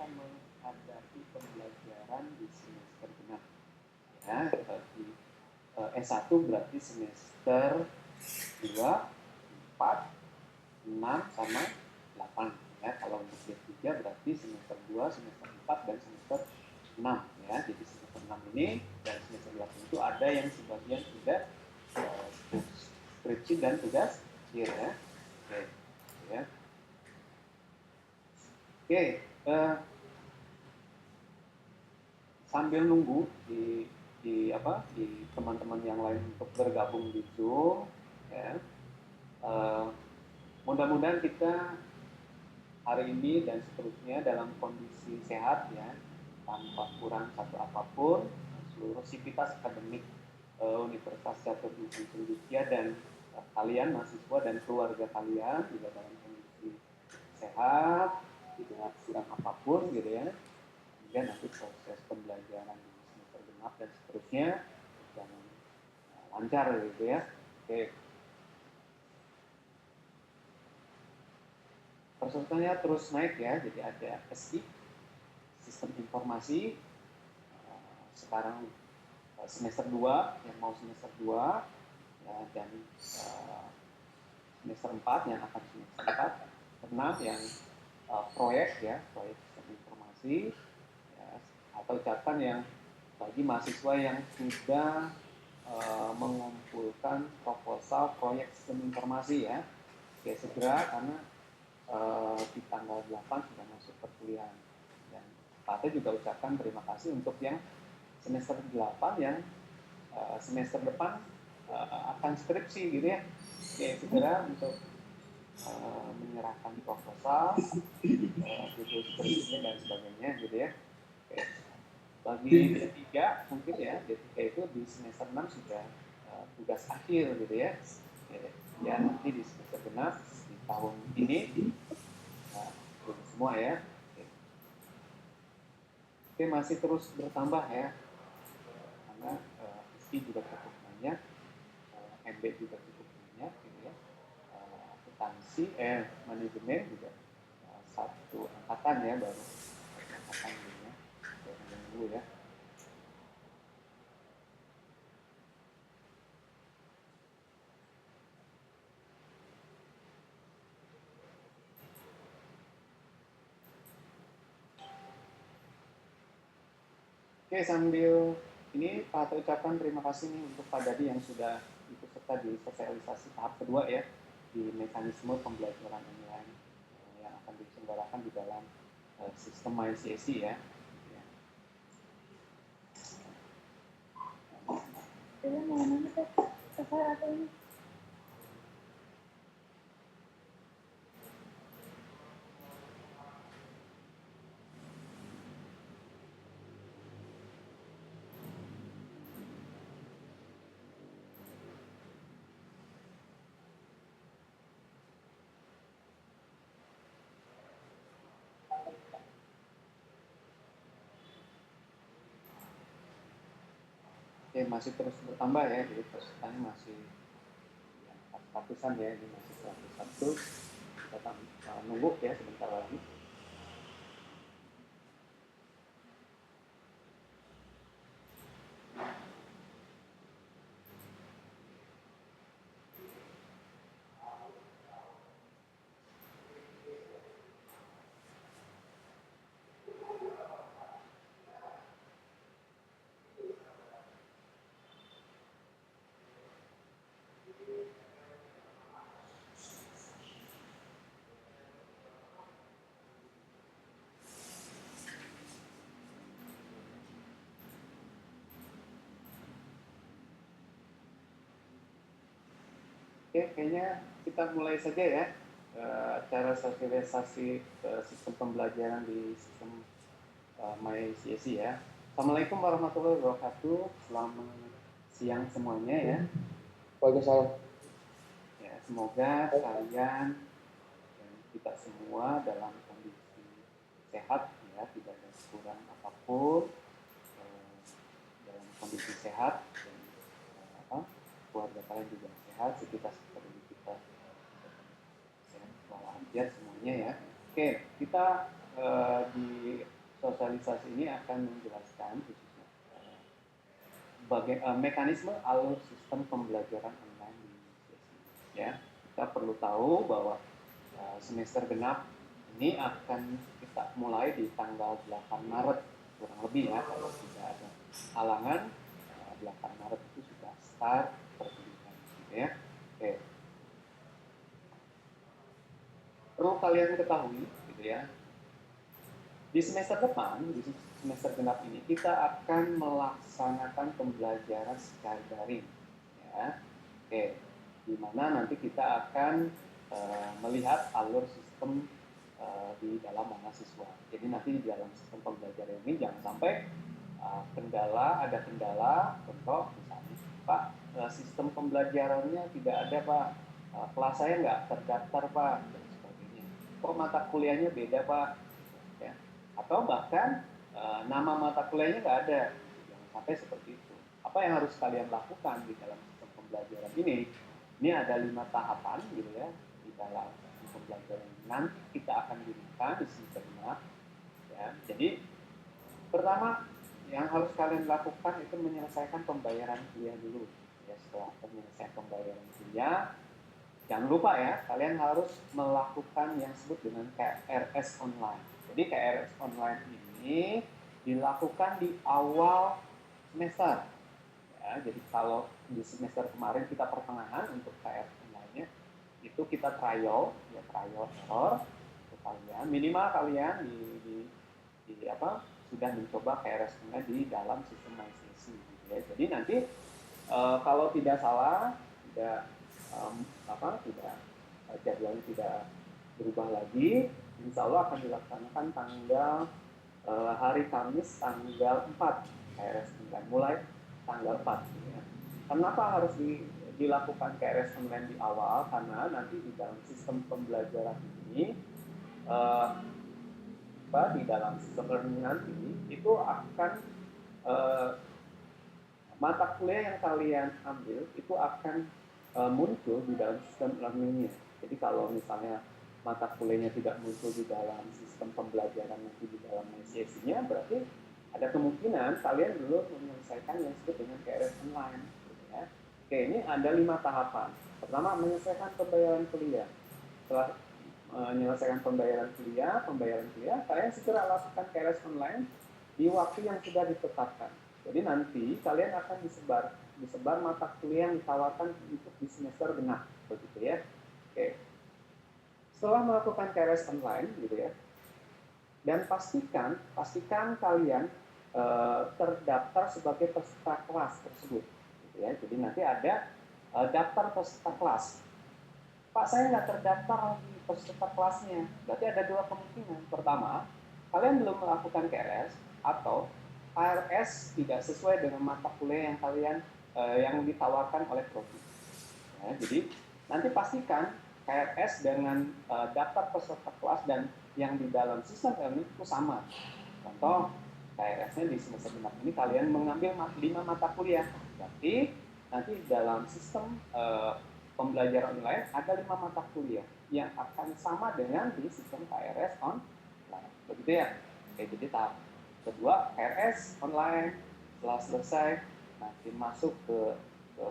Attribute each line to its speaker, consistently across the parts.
Speaker 1: akan menghadapi pembelajaran di semester genap. Ya, di S1 berarti semester 2, 4, 6, sama 8. Ya, kalau untuk D3 berarti semester 2, semester 4, dan semester 6. Ya, jadi semester 6 ini dan semester 8 itu ada yang sebagian sudah skripsi dan tugas akhir ya. Oke, ya. Oke, sambil nunggu di teman-teman yang lain untuk bergabung di Zoom, ya. Mudah-mudahan kita hari ini dan seterusnya dalam kondisi sehat ya, tanpa kurang satu apapun. Seluruh sivitas akademik Universitas Catur Cendekia dan kalian mahasiswa dan keluarga kalian juga dalam kondisi sehat, tidak kurang apapun gitu ya. Kemudian nanti proses pembelajaran di semester genap dan seterusnya jangan lancar gitu ya. Oke. Persyaratannya terus naik ya, jadi ada SI, sistem informasi, sekarang semester 2, yang mau semester 2, ya, dan semester 4 yang akan semester 4, 6 yang proyek ya, proyek sistem informasi, ya, atau catatan yang bagi mahasiswa yang sudah mengumpulkan proposal proyek sistem informasi ya, oke, segera karena di tanggal 8 sudah masuk perkuliahan. Dan Pak juga ucapkan terima kasih untuk yang semester 8 yang semester depan akan skripsi gitu ya. Oke, segera untuk menyerahkan proposal, judul skripsinya dan sebagainya gitu ya. Oke. Bagi D3 mungkin ya, D3 itu di semester 6 sudah tugas akhir gitu ya. Ya nanti di semester genap di tahun ini semua ya. Oke, masih terus bertambah ya, karena isi juga cukup banyak, MB juga cukup banyak gitu ya. Akuntansi, manajemen juga satu angkatan ya, baru angkatan gitu ya, dulu ya. Oke, sambil ini Pak Hatta ucapkan terima kasih nih untuk Pak Dadi yang sudah ikut serta di sosialisasi tahap kedua ya, di mekanisme pembelajaran online yang akan diselenggarakan di dalam sistem MyCSI ya. Oke, masih terus bertambah ya, jadi pesertanya masih ya, ratusan ya, ini masih 101. Kita nunggu ya sebentar lagi. Oke, kayaknya kita mulai saja ya cara sosialisasi sistem pembelajaran di sistem MyCSI ya. Assalamualaikum warahmatullahi wabarakatuh. Selamat siang semuanya ya.
Speaker 2: Waalaikumsalam.
Speaker 1: Ya, semoga kalian dan kita semua dalam kondisi sehat ya, tidak ada kurang apapun, dalam kondisi sehat dan keluarga kalian juga sehat, sekitar seperti kita sehat walafiat semuanya ya. Oke, kita di sosialisasi ini akan menjelaskan khususnya mekanisme alur sistem pembelajaran online di Indonesia. Ya, kita perlu tahu bahwa semester genap ini akan kita mulai di tanggal 8 Maret kurang lebih ya, kalau tidak ada halangan 8 Maret itu sudah start perkuliahan gitu ya. Oke. Perlu kalian ketahui gitu ya. Di semester depan, di semester genap ini kita akan melaksanakan pembelajaran secara daring ya. Oke. Di mana nanti kita akan melihat alur sistem di dalam mahasiswa. Jadi nanti di dalam sistem pembelajaran ini jangan sampai ada kendala, contoh misalnya, Pak, sistem pembelajarannya tidak ada Pak, kelas saya nggak terdaftar Pak, dan sebagainya. Kok mata kuliahnya beda Pak? Ya. Atau bahkan nama mata kuliahnya nggak ada, jangan sampai seperti itu. Apa yang harus kalian lakukan di dalam sistem pembelajaran ini? Ini ada 5 tahapan gitu ya di dalam pembelajaran nanti kita akan gunakan di semester 5 ya. Jadi pertama yang harus kalian lakukan itu menyelesaikan pembayaran kuliah dulu ya. Setelah menyelesaikan pembayaran kuliah, jangan lupa ya, kalian harus melakukan yang disebut dengan KRS online. Jadi KRS online ini dilakukan di awal semester ya. Jadi kalau di semester kemarin kita pertengahan untuk KRS online-nya itu kita trial error untuk kalian, minimal kalian sudah mencoba KRS online di dalam sistem MySesi gitu ya. Jadi nanti kalau tidak salah, jadwalnya tidak berubah lagi, insya Allah akan dilaksanakan tanggal hari Kamis tanggal 4 KRS online, mulai tanggal 4 gitu ya. Kenapa harus dilakukan KRS online di awal? Karena nanti di dalam sistem pembelajaran ini di dalam sistem learning nanti itu akan mata kuliah yang kalian ambil itu akan muncul di dalam sistem learningnya. Jadi kalau misalnya mata kuliahnya tidak muncul di dalam sistem pembelajaran nanti di dalam MySesi-nya, berarti ada kemungkinan kalian belum menyelesaikan yang disebut dengan KRS online gitu ya. Oke, ini ada 5 tahapan. Pertama, menyelesaikan pembayaran kuliah. Setelah menyelesaikan pembayaran kuliah, kalian segera lakukan KRS online di waktu yang sudah ditetapkan. Jadi nanti kalian akan disebar mata kuliah yang ditawarkan untuk di semester genap, begitu ya. Oke. Setelah melakukan KRS online, gitu ya, dan pastikan kalian terdaftar sebagai peserta kelas tersebut, gitu ya. Jadi nanti ada daftar peserta kelas. Pak, saya nggak terdaftar lagi peserta kelasnya. Berarti ada 2 kemungkinan. Pertama, kalian belum melakukan KRS, atau KRS tidak sesuai dengan mata kuliah yang kalian yang ditawarkan oleh prodi. Ya, jadi nanti pastikan KRS dengan daftar peserta kelas dan yang di dalam sistem learning itu sama. Contoh, KRS-nya di semester genap ini kalian mengambil 5 mata kuliah. Berarti nanti dalam sistem pembelajaran online ada 5 mata kuliah yang akan sama dengan di sistem KRS online. Begitu ya? Oke, jadi tahap kedua KRS online. Setelah selesai, nanti masuk ke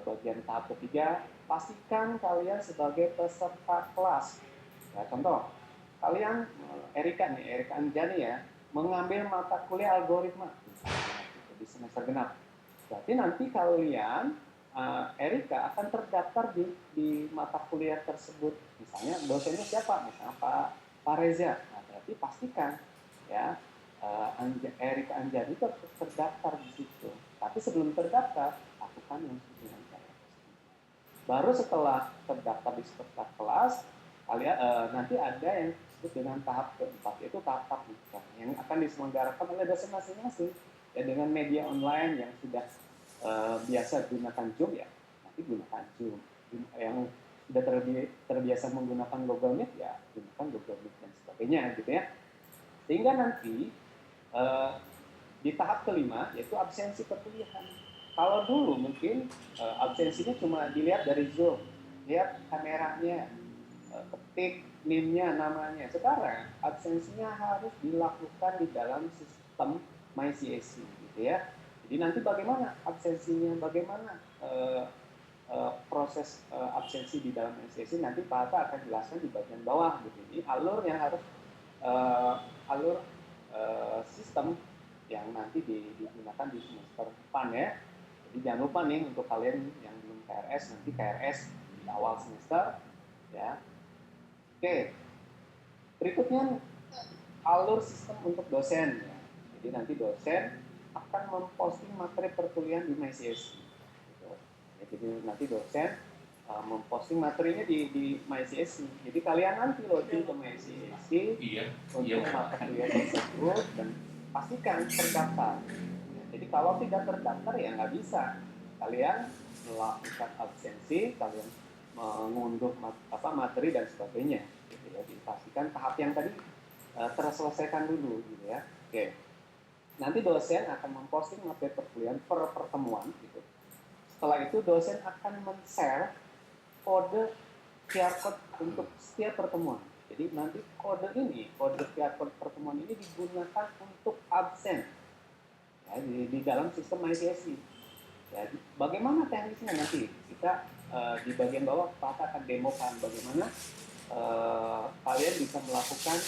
Speaker 1: bagian tahap ketiga, pastikan kalian sebagai peserta kelas. Ya, contoh, kalian Erika Anjani ya, mengambil mata kuliah algoritma di semester genap. Berarti nanti kalian Erika akan terdaftar di mata kuliah tersebut. Misalnya dosennya siapa? Misalnya Pak Reza. Nah, berarti pastikan ya Erika Anjani itu terdaftar di situ. Tapi sebelum terdaftar, lakukan yang dengan cara baru setelah terdaftar di peserta kelas, kalian nanti ada yang disebut dengan tahap keempat, yaitu tahap praktika yang akan diselenggarakan oleh dosen masing-masing ya, dengan media online yang sudah biasa gunakan Zoom ya, nanti gunakan Zoom. Yang sudah terbiasa menggunakan Google Meet ya, gunakan Google Meet dan sebagainya gitu ya. Sehingga nanti di tahap kelima yaitu absensi perkuliahan. Kalau dulu mungkin absensinya cuma dilihat dari Zoom, lihat kameranya, ketik NIM-nya, namanya. Sekarang absensinya harus dilakukan di dalam sistem MyCAC gitu ya. Jadi nanti bagaimana absensinya, bagaimana proses absensi di dalam MyCAC nanti Pak Atta akan jelaskan di bagian bawah gitu. Ini alur yang harus alur sistem yang nanti digunakan di semester depan ya. Jadi jangan lupa nih untuk kalian yang belum KRS, nanti KRS di awal semester ya. Oke, berikutnya alur sistem untuk dosen ya. Jadi nanti dosen akan memposting materi perkuliahan di MyCAC gitu. Ya, jadi nanti dosen memposting materinya di MyCAC. Jadi kalian nanti login ke MyCAC untuk mata kuliah tersebut dan pastikan terdaftar. Ya, jadi kalau tidak terdaftar ya nggak bisa. Kalian melakukan absensi, kalian mengunduh materi dan sebagainya. Gitu ya. Dipastikan tahap yang tadi terselesaikan dulu, gitu ya. Oke. Nanti dosen akan memposting materi perkuliahan per pertemuan, gitu. Setelah itu dosen akan men-share kode QR code untuk setiap pertemuan. Jadi nanti kode QR code pertemuan ini digunakan untuk absen ya, di dalam sistem MyCAC. Ya, bagaimana teknisnya nanti kita di bagian bawah Pak akan demokan bagaimana kalian bisa melakukan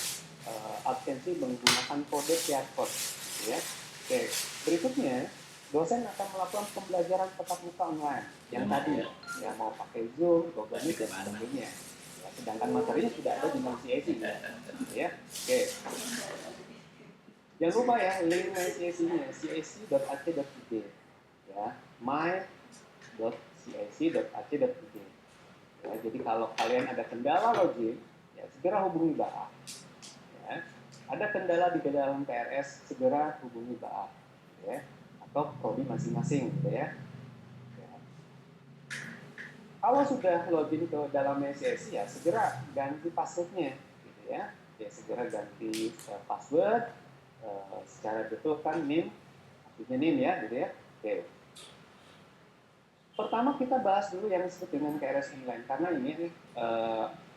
Speaker 1: absensi menggunakan kode QR code. Ya. Oke, berikutnya dosen akan melakukan pembelajaran tatap muka online yang tadi ya mau pakai Zoom, Google Meet dan sebagainya. Ya, sedangkan materinya sudah ada di MyCAC ya. Oke. Jangan lupa ya link MyCAC-nya cac.ac.id ya, my.cac.ac.id ya. Jadi kalau kalian ada kendala login ya segera hubungi BAA. Ya. Ada kendala di dalam KRS segera hubungi BAA ya, atau prodi masing-masing gitu ya. Kalau sudah login ke dalam MyCAC ya segera ganti passwordnya gitu ya. Ya segera ganti password secara betul kan NIM, artinya NIM ya gitu ya. Oke. Pertama kita bahas dulu yang disebut dengan KRS Online karena ini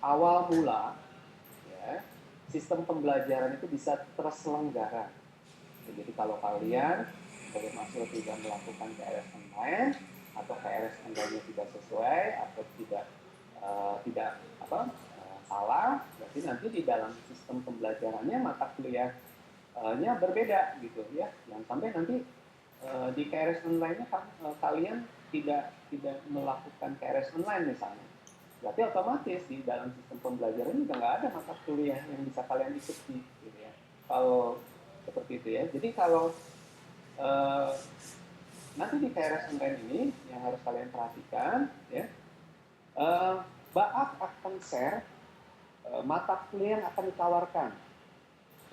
Speaker 1: awal mula ya, sistem pembelajaran itu bisa terselenggara. Jadi kalau kalian sebagai mahasiswa tidak melakukan KRS Online atau KRS Online-nya tidak sesuai atau tidak salah, berarti nanti di dalam sistem pembelajarannya mata kuliahnya berbeda gitu ya. Yang sampai nanti di KRS Online-nya kalian tidak melakukan KRS Online misalnya. Berarti otomatis di dalam sistem pembelajaran juga nggak ada mata kuliah yang bisa kalian ikuti gitu ya. Kalau seperti itu ya. Jadi kalau nanti di KRS Online ini yang harus kalian perhatikan ya, BAAK akan share mata kuliah yang akan ditawarkan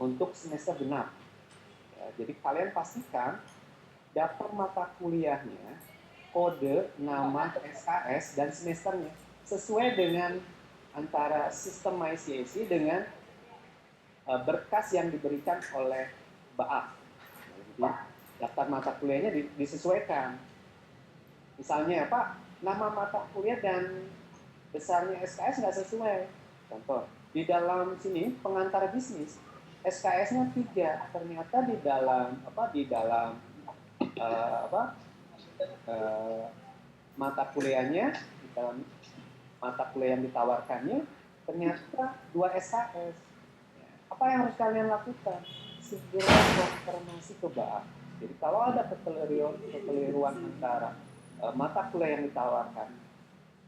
Speaker 1: untuk semester genap. Ya, jadi kalian pastikan daftar mata kuliahnya, kode, nama, SKS, dan semesternya sesuai dengan antara sistem MyCAC dengan berkas yang diberikan oleh BAAK. Jadi daftar mata kuliahnya disesuaikan. Misalnya Pak, nama mata kuliah dan besarnya SKS nggak sesuai. Contoh, di dalam sini pengantar bisnis SKS-nya 3, ternyata di dalam mata kuliahnya, di dalam mata kuliah yang ditawarkannya ternyata 2 SKS. Apa yang harus kalian lakukan? Segera konfirmasi ke BAAK. Jadi kalau ada kekeliruan antara mata kuliah yang ditawarkan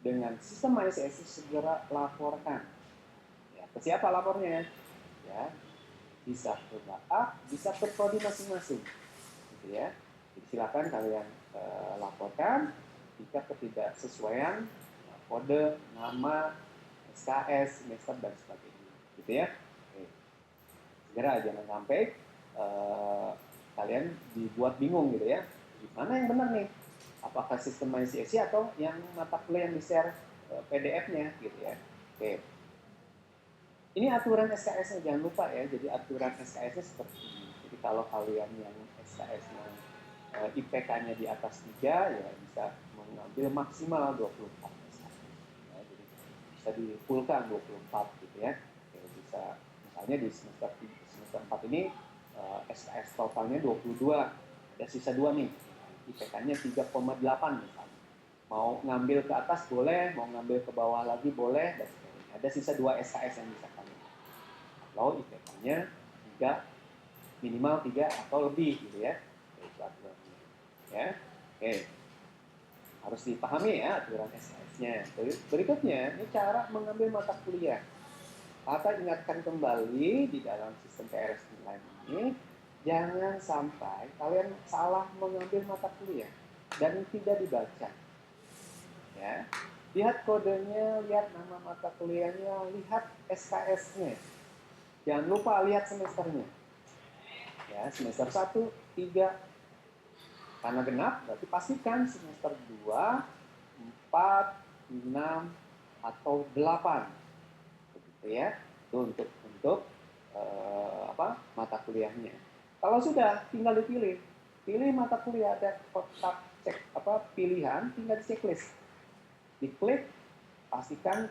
Speaker 1: dengan sistem MyCAC, segera laporkan. Ya, ke siapa lapornya? Ya, bisa ke BAAK, bisa ke prodi masing-masing. Gitu ya. Jadi silakan kalian laporkan jika ketidaksesuaian kode, nama, SKS, semester dan sebagainya. Gitu ya. Oke. Segera jangan sampai kalian dibuat bingung gitu ya. Gimana yang benar nih? Apakah sistem MyCAC atau yang mata kuliah yang di-share PDF-nya gitu ya. Oke. Ini aturan SKS-nya, jangan lupa ya. Jadi aturan SKS-nya seperti ini. Jadi kalau kalian yang SKS-nya IPK-nya di atas 3 ya bisa mengambil maksimal 24 SKS. Ya, jadi bisa dipulkan 24 gitu ya. Oke, bisa misalnya di semester 4 ini SKS totalnya 22, ada sisa 2 nih, IPK-nya 3,8 misalnya. Mau ngambil ke atas boleh, mau ngambil ke bawah lagi boleh, dan sebagainya. Ada sisa 2 SKS yang bisa kami. Kalau IPK-nya 3, minimal 3 atau lebih gitu ya. Itu aturannya. Ya. Oke. Harus dipahami ya aturan SKS-nya. Berikutnya, ini cara mengambil mata kuliah. Maka ingatkan kembali di dalam sistem PRS online ini, jangan sampai kalian salah mengambil mata kuliah dan tidak dibaca. Ya, lihat kodenya, lihat nama mata kuliahnya, lihat SKS-nya. Jangan lupa lihat semesternya. Ya, semester 1, 3. Karena genap, berarti pastikan semester 2, 4, 6, atau 8. Ya, itu untuk mata kuliahnya. Kalau sudah, tinggal dipilih. Pilih mata kuliah, ada kotak pilihan, tinggal di checklist. Diklik, pastikan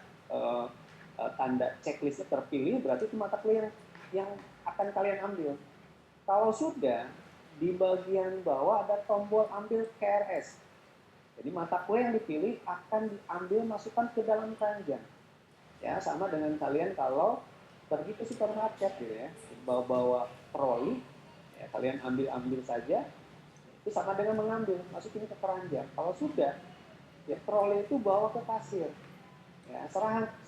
Speaker 1: tanda checklistnya terpilih, berarti itu mata kuliah yang akan kalian ambil. Kalau sudah, di bagian bawah ada tombol ambil KRS. Jadi mata kuliah yang dipilih akan diambil masukkan ke dalam keranjang. Ya, sama dengan kalian kalau pergi ke supermarket gitu ya, bawa troli, ya, kalian ambil saja, itu sama dengan mengambil, masukin ke keranjang. Kalau sudah, ya troli itu bawa ke kasir, ya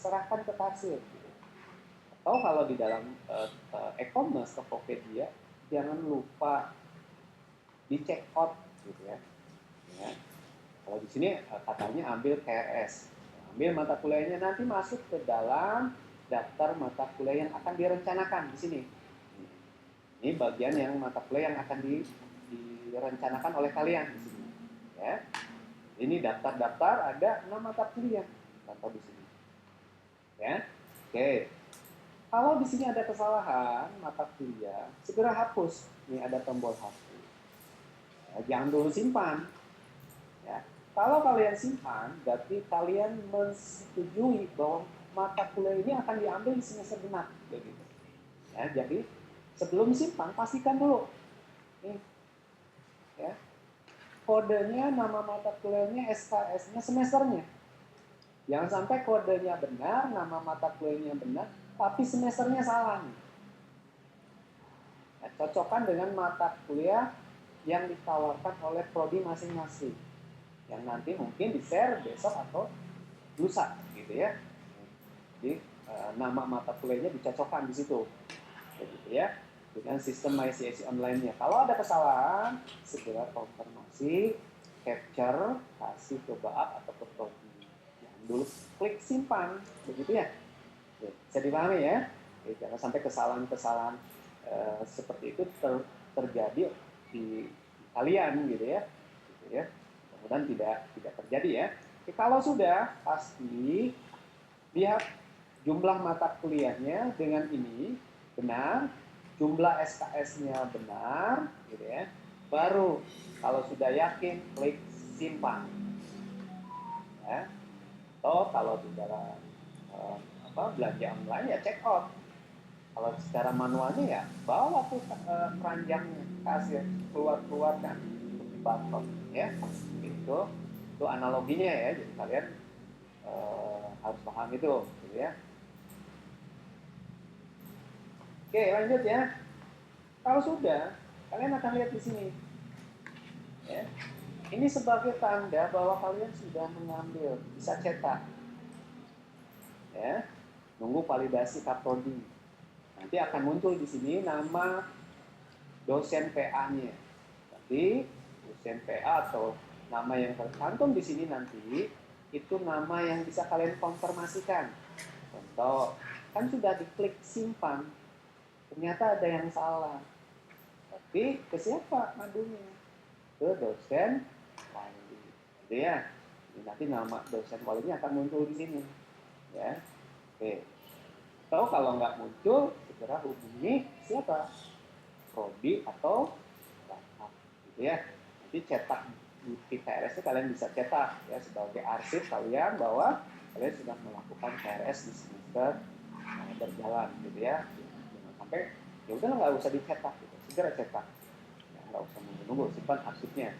Speaker 1: serahkan ke kasir. Gitu. Atau kalau di dalam e-commerce Tokopedia, jangan lupa di check out gitu ya. Ya. Kalau di sini katanya ambil KRS. Ambil mata kuliahnya, nanti masuk ke dalam daftar mata kuliah yang akan direncanakan di sini. Ini bagian yang mata kuliah yang akan direncanakan oleh kalian di sini. Ya. Ini daftar-daftar, ada 6 mata kuliah atau di sini. Ya. Oke. Kalau di sini ada kesalahan mata kuliah, segera hapus. Ini ada tombol hapus. Ya, jangan dulu simpan. Ya. Kalau kalian simpan, berarti kalian menyetujui bahwa mata kuliah ini akan diambil di semester genap, begitu. Ya, jadi sebelum simpan pastikan dulu, nih, ya, kodenya, nama mata kuliahnya, SKS-nya, semesternya. Jangan sampai kodenya benar, nama mata kuliahnya benar, tapi semesternya salah. Ya, cocokkan dengan mata kuliah yang ditawarkan oleh prodi masing-masing. Yang nanti mungkin di-share besok atau lusa gitu ya. Jadi nama mata kuliahnya dicocokkan di situ, gitu ya, dengan sistem MyCSI online-nya. Kalau ada kesalahan, segera konfirmasi, capture, kasih ke BAAP atau ke prodi. Jangan dulu klik simpan, begitu ya. Bisa dipahami ya. Jangan sampai kesalahan-kesalahan seperti itu terjadi di kalian gitu ya. Gitu ya. Mudah-mudahan tidak terjadi ya. Oke, kalau sudah pasti lihat jumlah mata kuliahnya dengan ini benar, jumlah SKS-nya benar, gitu ya. Baru kalau sudah yakin klik simpan. Ya. Atau kalau di dalam belanja online ya check out. Kalau secara manualnya ya bawa tuh keranjangnya, kasir keluarkan di barcode ya. Itu analoginya ya, jadi kalian harus paham itu gitu ya. Oke, lanjut ya. Kalau sudah, kalian akan lihat di sini ya. Ini sebagai tanda bahwa kalian sudah mengambil, bisa cetak ya. Nunggu validasi kaprodi. Nanti akan muncul di sini nama dosen PA-nya. Nanti dosen PA atau nama yang tercantum di sini nanti itu nama yang bisa kalian konfirmasikan. Contoh, kan sudah diklik simpan, ternyata ada yang salah. Tapi ke siapa ngadunya? Ke dosen wali. Gitu ya. Nanti nama dosen walinya akan muncul di sini. Ya. Oke. Atau kalau nggak muncul, segera hubungi siapa? Prodi atau BAAP. Gitu ya. Nanti cetak di KRS itu kalian bisa cetak ya sebagai arsip kalian bahwa kalian sudah melakukan KRS di semester berjalan gitu ya. Jangan sampai ya udahlah nggak usah dicetak gitu, segera cetak, ya, nggak usah menunggu, simpan arsipnya,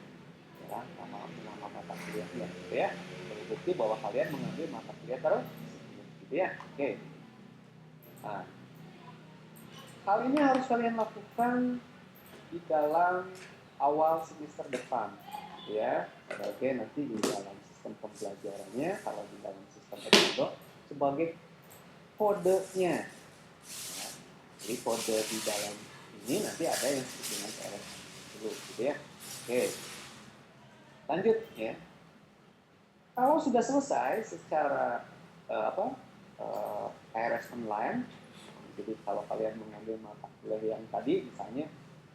Speaker 1: ya, nama mata kuliahnya, gitu ya, berbukti bahwa kalian mengambil mata kuliah tersebut, gitu ya. Oke. Nah, hal ini harus kalian lakukan di dalam awal semester depan, ya, sebagai nanti di dalam sistem pembelajarannya, kalau di dalam sistem Edmodo sebagai kodenya. Ya, jadi kode di dalam ini nanti ada yang disebut dengan KRS dulu, gitu ya. Oke, lanjut ya. Kalau sudah selesai secara KRS online, jadi kalau kalian mengambil mata kuliah yang tadi, misalnya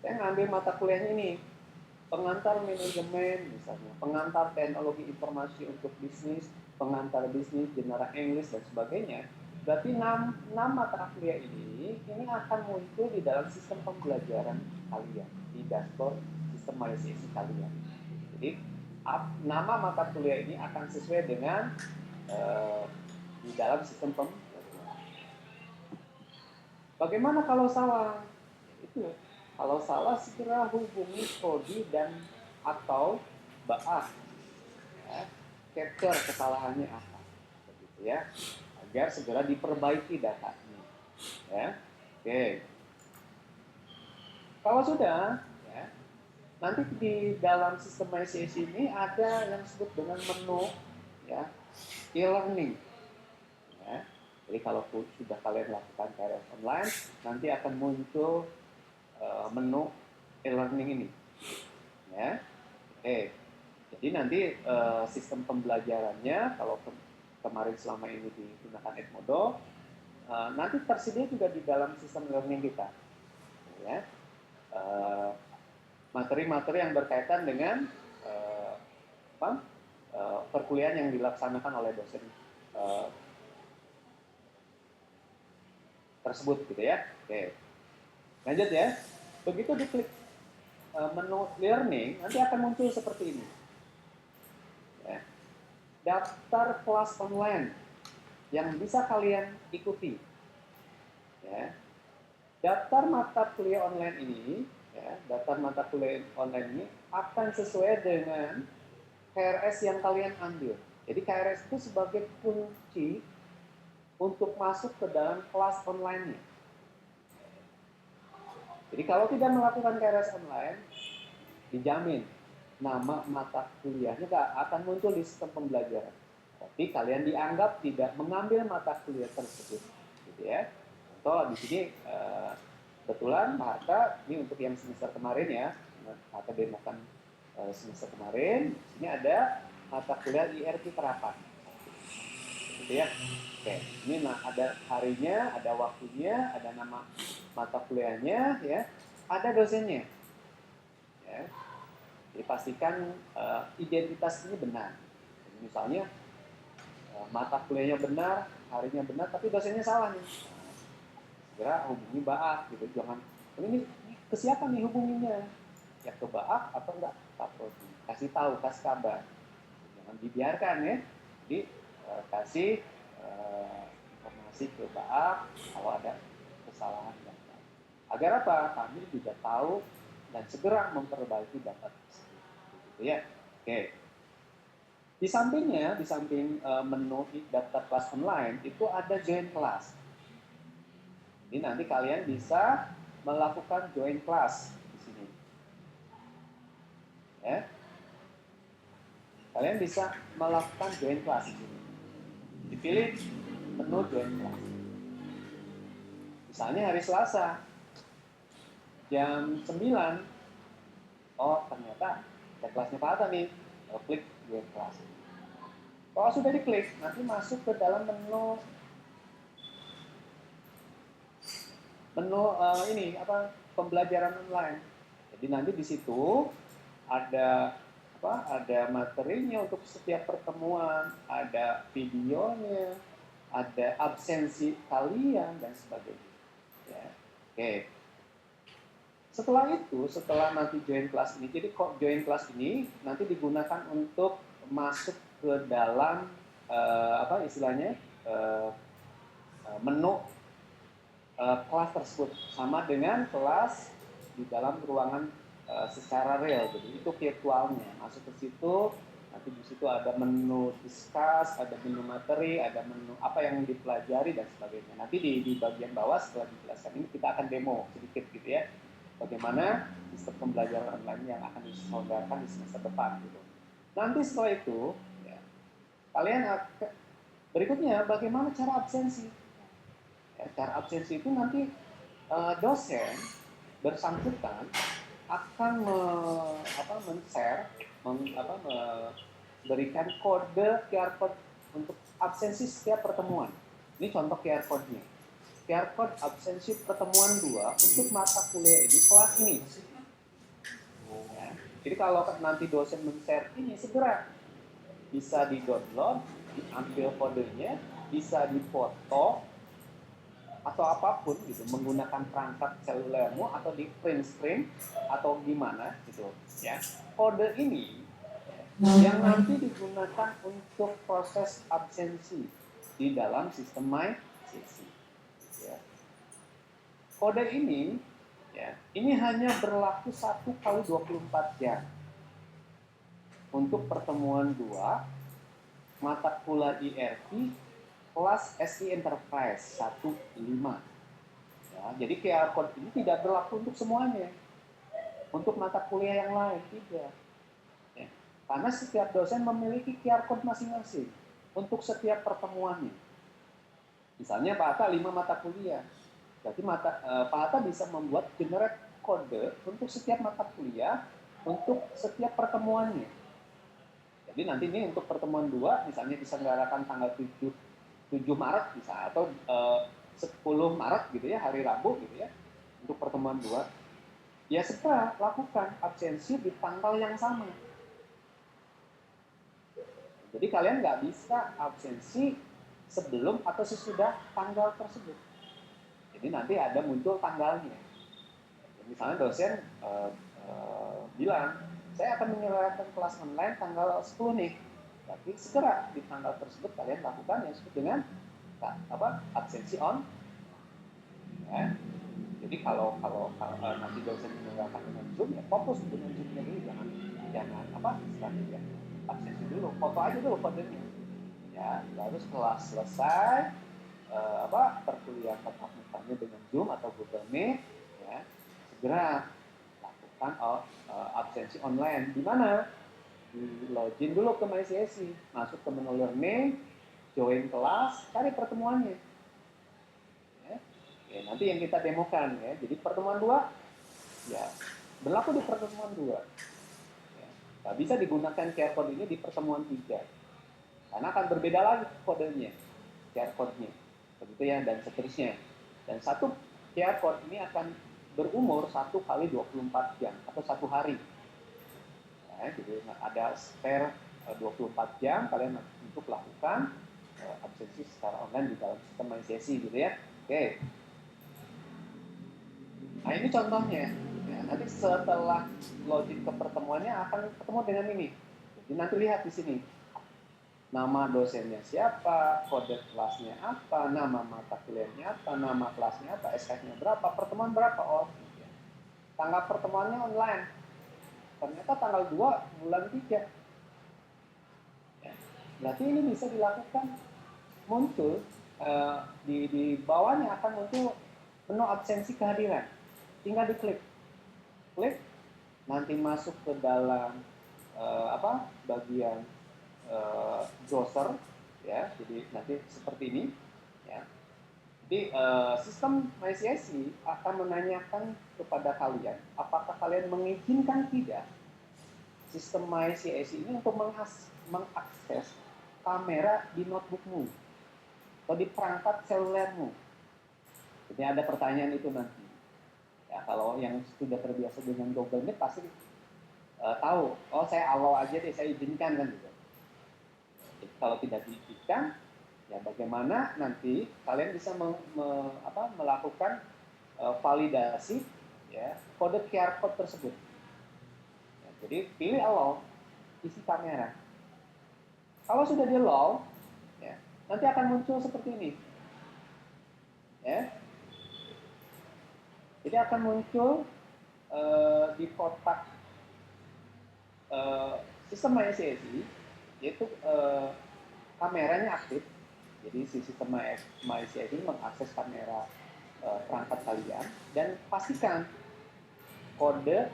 Speaker 1: saya ngambil mata kuliahnya ini pengantar manajemen, misalnya pengantar teknologi informasi untuk bisnis, pengantar bisnis, general English dan sebagainya. Berarti 6 mata kuliah ini akan muncul di dalam sistem pembelajaran kalian, di dashboard sistem MyCSI kalian. Jadi nama mata kuliah ini akan sesuai dengan di dalam sistem pembelajaran. Bagaimana kalau salah? Itu kalau salah segera hubungi prodi dan atau baas, ya, capture kesalahannya apa, begitu ya, agar segera diperbaiki datanya, ya. Oke. Kalau sudah, ya, nanti di dalam sistem MyCSI ini ada yang disebut dengan menu, ya, e-learning, ya. Jadi kalau sudah kalian lakukan KRS online, nanti akan muncul menu e-learning ini, ya. Oke, jadi nanti sistem pembelajarannya kalau kemarin selama ini digunakan Edmodo, nanti tersedia juga di dalam sistem learning kita, ya, materi-materi yang berkaitan dengan perkuliahan yang dilaksanakan oleh dosen tersebut, gitu ya. Oke, lanjut ya. Begitu diklik menu learning, nanti akan muncul seperti ini, ya. Daftar kelas online yang bisa kalian ikuti, ya. Daftar mata kuliah online ini, ya, daftar mata kuliah online ini akan sesuai dengan KRS yang kalian ambil. Jadi KRS itu sebagai kunci untuk masuk ke dalam kelas online-nya. Jadi kalau tidak melakukan KRS online, dijamin nama mata kuliahnya akan muncul di sistem pembelajaran. Tapi kalian dianggap tidak mengambil mata kuliah tersebut, gitu ya. Contoh di sini kebetulan Pak Harta, ini untuk yang semester kemarin ya, Harta demokan semester kemarin. Di sini ada mata kuliah IRP terapan, gitu ya. Oke, ini ada harinya, ada waktunya, ada nama mata kuliahnya, ya, ada dosennya, ya. Jadi pastikan identitas ini benar. Jadi, misalnya mata kuliahnya benar, harinya benar, tapi dosennya salah nih. Segera hubungi Baak, gitu. Jangan ini ke siapa nih hubunginya? Ya ke Baak atau enggak Pak Prodi. Kasih tahu, kasih kabar. Jangan dibiarkan ya. Jadi kasih informasi ke Baak kalau ada kesalahan data. Agar apa? Kami juga tahu dan segera memperbaiki data tersebut. Gitu ya. Oke. Di sampingnya, di samping menu daftar kelas online itu ada join kelas. Jadi nanti kalian bisa melakukan join kelas di sini. Ya. Kalian bisa melakukan join kelas di sini. Dipilih menu join kelas. Misalnya hari Selasa jam 9. Oh, ternyata ada kelasnya Pak Atta nih. Klik join kelas. Kalau sudah diklik, nanti masuk ke dalam menu ini pembelajaran online. Jadi nanti di situ ada ada materinya untuk setiap pertemuan, ada videonya, ada absensi kalian dan sebagainya. Ya. Oke. Setelah nanti join kelas ini, jadi kok join kelas ini nanti digunakan untuk masuk ke dalam istilahnya menu kelas tersebut sama dengan kelas di dalam ruangan secara real. Jadi itu virtualnya. Masuk ke situ, nanti di situ ada menu discuss, ada menu materi, ada menu apa yang dipelajari dan sebagainya. Nanti di bagian bawah setelah dijelaskan ini kita akan demo sedikit gitu ya. Bagaimana sistem pembelajaran online yang akan diselenggarakan di semester depan gitu. Nanti setelah itu, ya, kalian akan berikutnya bagaimana cara absensi. Ya, cara absensi itu nanti dosen bersangkutan akan men-share, memberikan kode QR code untuk absensi setiap pertemuan. Ini contoh QR code-nya. QR code absensi pertemuan 2 untuk mata kuliah ini, kelas ini. Ya. Jadi kalau nanti dosen men-share ini, segera bisa di-download, diambil kodenya, bisa dipoto, atau apapun gitu, menggunakan perangkat selulermu atau di print screen atau gimana gitu ya. Kode ini yang nanti digunakan untuk proses absensi di dalam sistem MySesi ya. Kode ini ya, ini hanya berlaku 1 kali 24 jam untuk pertemuan 2 mata kuliah IRP kelas SI Enterprise 15. Ya, jadi QR code ini tidak berlaku untuk semuanya. Untuk mata kuliah yang lain tidak. Ya, karena setiap dosen memiliki QR code masing-masing untuk setiap pertemuannya. Misalnya Pak Atta 5 mata kuliah. Berarti Pak Atta bisa membuat generate kode untuk setiap mata kuliah untuk setiap pertemuannya. Jadi nanti ini untuk pertemuan 2 misalnya diselenggarakan tanggal 7 Maret bisa atau 10 Maret gitu ya, hari Rabu gitu ya, untuk pertemuan 2 ya segera lakukan absensi di tanggal yang sama. Jadi kalian nggak bisa absensi sebelum atau sesudah tanggal tersebut. Jadi nanti ada muncul tanggalnya. Misalnya dosen bilang saya akan menyelenggarakan kelas online tanggal 10 nih. Tapi segera di tanggal tersebut kalian lakukan yang disebut dengan absensi on. Ya. Jadi kalau nanti dosen menyelenggarakan dengan Zoom ya fokus dengan Zoom-nya dulu, jangan istilahnya absensi dulu, foto aja dulu kodenya. Ya, lalu setelah selesai perkuliahan tatap mukanya dengan Zoom atau Google Meet, ya segera lakukan absensi online. Di mana? Di login dulu ke MySesi, masuk ke menu learning, join kelas, cari pertemuannya. Ya. Ya, nanti yang kita demokan ya. Jadi pertemuan 2 ya berlaku di pertemuan 2. Ya. Nah, bisa digunakan QR code ini di pertemuan 3. Karena akan berbeda lagi kodenya, QR code-nya. Begitu ya, dan seterusnya. Dan satu QR code ini akan berumur 1 kali 24 jam atau 1 hari. Ya, jadi ada spare 24 jam kalian untuk lakukan absensi secara online di dalam sistem MySesi gitu ya. Oke. Nah ini contohnya. Ya, nanti setelah login ke pertemuannya akan ketemu dengan ini. Jadi nanti lihat di sini. Nama dosennya siapa, kode kelasnya apa, nama mata kuliahnya apa, nama kelasnya apa, SKS-nya berapa, pertemuan berapa. Oh, ya. Tanggal pertemuannya online. Ternyata tanggal 2 bulan 3. Ya. Berarti ini bisa dilakukan muncul di bawahnya akan muncul menu absensi kehadiran. Tinggal diklik. Klik, nanti masuk ke dalam bagian browser ya. Jadi nanti seperti ini ya. Jadi sistem MySesi akan menanyakan kepada kalian apakah kalian mengizinkan tidak sistem MySesi ini untuk mengakses kamera di notebookmu atau di perangkat selulermu. Jadi ada pertanyaan itu nanti. Ya, kalau yang sudah terbiasa dengan Google Meet pasti tahu. Oh, saya allow aja deh, saya izinkan kan gitu. Jadi, kalau tidak diizinkan, ya bagaimana nanti kalian bisa melakukan validasi ya kode QR code tersebut. Ya, jadi pilih allow, isi kamera. Kalau sudah di allow, ya, nanti akan muncul seperti ini. Ya. Jadi akan muncul di kotak sistem MySCSI, yaitu kameranya aktif. Jadi si sistem MySCSI ini mengakses kamera perangkat kalian dan pastikan kode